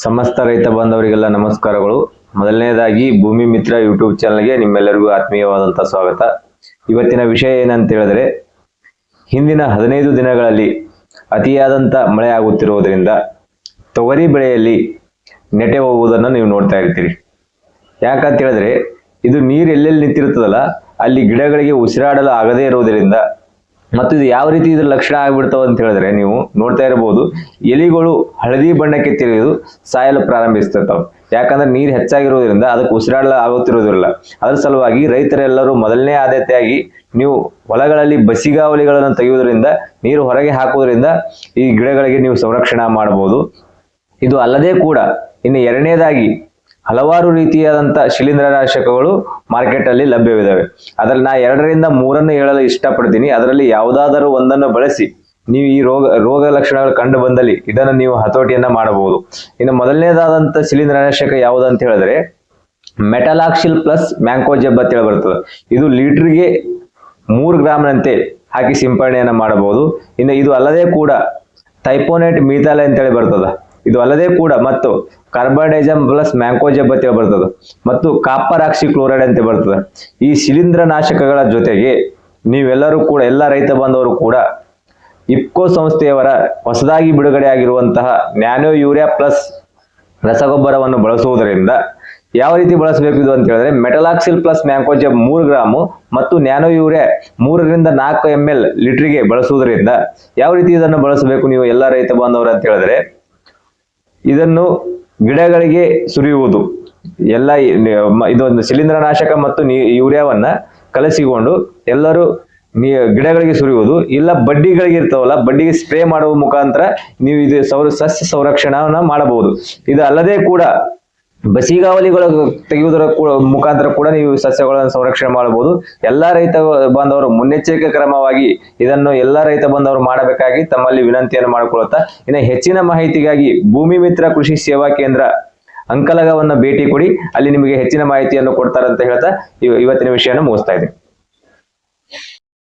ಸಮಸ್ತ ರೈತ ಬಾಂಧವರಿಗೆಲ್ಲ ನಮಸ್ಕಾರಗಳು. ಮೊದಲನೇದಾಗಿ ಭೂಮಿ ಮಿತ್ರ ಯೂಟ್ಯೂಬ್ ಚಾನಲ್ಗೆ ನಿಮ್ಮೆಲ್ಲರಿಗೂ ಆತ್ಮೀಯವಾದಂಥ ಸ್ವಾಗತ. ಇವತ್ತಿನ ವಿಷಯ ಏನಂತ ಹೇಳಿದ್ರೆ, ಹಿಂದಿನ 15 ದಿನಗಳಲ್ಲಿ ಅತಿಯಾದಂಥ ಮಳೆ ಆಗುತ್ತಿರುವುದರಿಂದ ತೊಗರಿ ಬೆಳೆಯಲ್ಲಿ ನೆಟೆ ಹೋಗುವುದನ್ನು ನೀವು ನೋಡ್ತಾ ಇರ್ತೀರಿ. ಯಾಕಂತ ಹೇಳಿದ್ರೆ, ಇದು ನೀರು ಎಲ್ಲೆಲ್ಲಿ ನಿಂತಿರುತ್ತದಲ್ಲ ಅಲ್ಲಿ ಗಿಡಗಳಿಗೆ ಉಸಿರಾಡಲು ಆಗದೇ ಇರುವುದರಿಂದ ಮತ್ತು ಇದು ಯಾವ ರೀತಿ ಇದ್ರ ಲಕ್ಷಣ ಆಗ್ಬಿಡ್ತಾವ ಅಂತ ಹೇಳಿದ್ರೆ, ನೀವು ನೋಡ್ತಾ ಇರಬಹುದು, ಎಲಿಗಳು ಹಳದಿ ಬಣ್ಣಕ್ಕೆ ತಿರುಗಿದು ಸಾಯಲು ಪ್ರಾರಂಭಿಸ್ತಿರ್ತಾವೆ. ಯಾಕಂದ್ರೆ ನೀರು ಹೆಚ್ಚಾಗಿರುವುದರಿಂದ ಅದಕ್ಕೆ ಉಸಿರಾಡಲು ಆಗುತ್ತಿರುವುದಿಲ್ಲ. ಅದರ ಸಲುವಾಗಿ ರೈತರೆಲ್ಲರೂ ಮೊದಲನೇ ಆದ್ಯತೆಯಾಗಿ ನೀವು ಹೊಲಗಳಲ್ಲಿ ಬಸಿಗಾವಲಿಗಳನ್ನು ತೆಗೆಯುವುದರಿಂದ, ನೀರು ಹೊರಗೆ ಹಾಕುವುದರಿಂದ ಈ ಗಿಡಗಳಿಗೆ ನೀವು ಸಂರಕ್ಷಣೆ ಮಾಡಬಹುದು. ಇದು ಅಲ್ಲದೆ ಕೂಡ ಇನ್ನು ಎರಡನೇದಾಗಿ ಹಲವಾರು ರೀತಿಯಾದಂಥ ಶಿಲೀಂಧ್ರನಾಶಕಗಳು ಮಾರ್ಕೆಟ್ ಅಲ್ಲಿ ಲಭ್ಯವಿದ್ದಾವೆ. ಅದರಲ್ಲಿ ನಾ 2ರಿಂದ 3 ಹೇಳಲು ಇಷ್ಟಪಡ್ತೀನಿ. ಅದರಲ್ಲಿ ಯಾವುದಾದರೂ ಒಂದನ್ನು ಬಳಸಿ ನೀವು ಈ ರೋಗ ಲಕ್ಷಣಗಳು ಕಂಡು ಬಂದಲ್ಲಿ ಇದನ್ನು ನೀವು ಹತೋಟಿಯನ್ನ ಮಾಡಬಹುದು. ಇನ್ನು ಮೊದಲನೇದಾದಂಥ ಶಿಲೀಂಧ್ರನಾಶಕ ಯಾವುದು ಅಂತ ಹೇಳಿದ್ರೆ, ಮೆಟಲಾಕ್ಸಿಲ್ ಪ್ಲಸ್ ಮ್ಯಾಂಕೋಜೆಬ್ ಅಂತ ಹೇಳಿ ಬರ್ತದೆ. ಇದು ಲೀಟರ್ಗೆ 3 ಗ್ರಾಮ್ನಂತೆ ಹಾಕಿ ಸಿಂಪರಣೆಯನ್ನ ಮಾಡಬಹುದು. ಇನ್ನು ಇದು ಅಲ್ಲದೆ ಕೂಡ ಥೈಪೋನೇಟ್ ಮೀಥಾಲ್ ಅಂತೇಳಿ ಬರ್ತದೆ. ಇದು ಅಲ್ಲದೆ ಕೂಡ ಮತ್ತು ಕಾರ್ಬಾಡೈಜಮ್ ಪ್ಲಸ್ ಮ್ಯಾಂಕೋಜೆಬ್ ಅಂತ ಬರ್ತದೆ ಮತ್ತು ಕಾಪರ್ ಆಕ್ಸಿಕ್ಲೋರೈಡ್ ಅಂತ ಬರ್ತದೆ. ಈ ಶಿಲೀಂಧ್ರನಾಶಕಗಳ ಜೊತೆಗೆ ನೀವೆಲ್ಲರೂ ಕೂಡ, ಎಲ್ಲ ರೈತ ಬಾಂಧವರು ಕೂಡ ಇಫ್ಕೋ ಸಂಸ್ಥೆಯವರ ಹೊಸದಾಗಿ ಬಿಡುಗಡೆ ಆಗಿರುವಂತಹ ನ್ಯಾನೋ ಯೂರಿಯಾ ಪ್ಲಸ್ ರಸಗೊಬ್ಬರವನ್ನು ಬಳಸುವುದರಿಂದ ಯಾವ ರೀತಿ ಬಳಸಬೇಕು ಇದು ಅಂತ ಹೇಳಿದ್ರೆ, ಮೆಟಲಾಕ್ಸಿಲ್ ಪ್ಲಸ್ ಮ್ಯಾಂಕೋಜೆಬ್ 3 ಗ್ರಾಮು ಮತ್ತು ನ್ಯಾನೋ ಯೂರಿಯಾ 3ರಿಂದ 4 ml ಲೀಟರ್ಗೆ ಬಳಸುವುದರಿಂದ ಯಾವ ರೀತಿ ಇದನ್ನು ಬಳಸಬೇಕು ನೀವು ಎಲ್ಲ ರೈತ ಬಾಂಧವರು ಅಂತ ಹೇಳಿದ್ರೆ, ಇದನ್ನು ಗಿಡಗಳಿಗೆ ಸುರಿಯುವುದು. ಎಲ್ಲ ಇದೊಂದು ಶಿಲೀಂಧ್ರನಾಶಕ ಮತ್ತು ಯೂರಿಯಾವನ್ನ ಕಲಸಿಕೊಂಡು ಎಲ್ಲರೂ ಗಿಡಗಳಿಗೆ ಸುರಿಯುವುದು, ಇಲ್ಲ ಬಡ್ಡಿಗಳಿಗೆ ಇರ್ತಾವಲ್ಲ, ಬಡ್ಡಿಗೆ ಸ್ಪ್ರೇ ಮಾಡುವ ಮುಖಾಂತರ ನೀವು ಇದು ಸಸ್ಯ ಸಂರಕ್ಷಣೆಯನ್ನ ಮಾಡಬಹುದು. ಇದು ಅಲ್ಲದೆ ಕೂಡ ಬಸಿಗಾವಲಿಗಳು ತೆಗೆಯುವುದರ ಮುಖಾಂತರ ಕೂಡ ನೀವು ಸಸ್ಯಗಳನ್ನು ಸಂರಕ್ಷಣೆ ಮಾಡಬಹುದು. ಎಲ್ಲಾ ರೈತ ಬಾಂಧವರು ಮುನ್ನೆಚ್ಚರಿಕೆ ಕ್ರಮವಾಗಿ ಇದನ್ನು ಎಲ್ಲಾ ರೈತ ಬಾಂಧವರು ಮಾಡಬೇಕಾಗಿ ತಮ್ಮಲ್ಲಿ ವಿನಂತಿಯನ್ನು ಮಾಡಿಕೊಳ್ಳುತ್ತಾ, ಇನ್ನು ಹೆಚ್ಚಿನ ಮಾಹಿತಿಗಾಗಿ ಭೂಮಿ ಮಿತ್ರ ಕೃಷಿ ಸೇವಾ ಕೇಂದ್ರ ಅಂಕಲಗವನ್ನ ಭೇಟಿ ಕೊಡಿ. ಅಲ್ಲಿ ನಿಮಗೆ ಹೆಚ್ಚಿನ ಮಾಹಿತಿಯನ್ನು ಕೊಡ್ತಾರೆ ಅಂತ ಹೇಳ್ತಾ ಇವತ್ತಿನ ವಿಷಯನ ಮುಗಿಸ್ತಾ ಇದ್ದೀನಿ.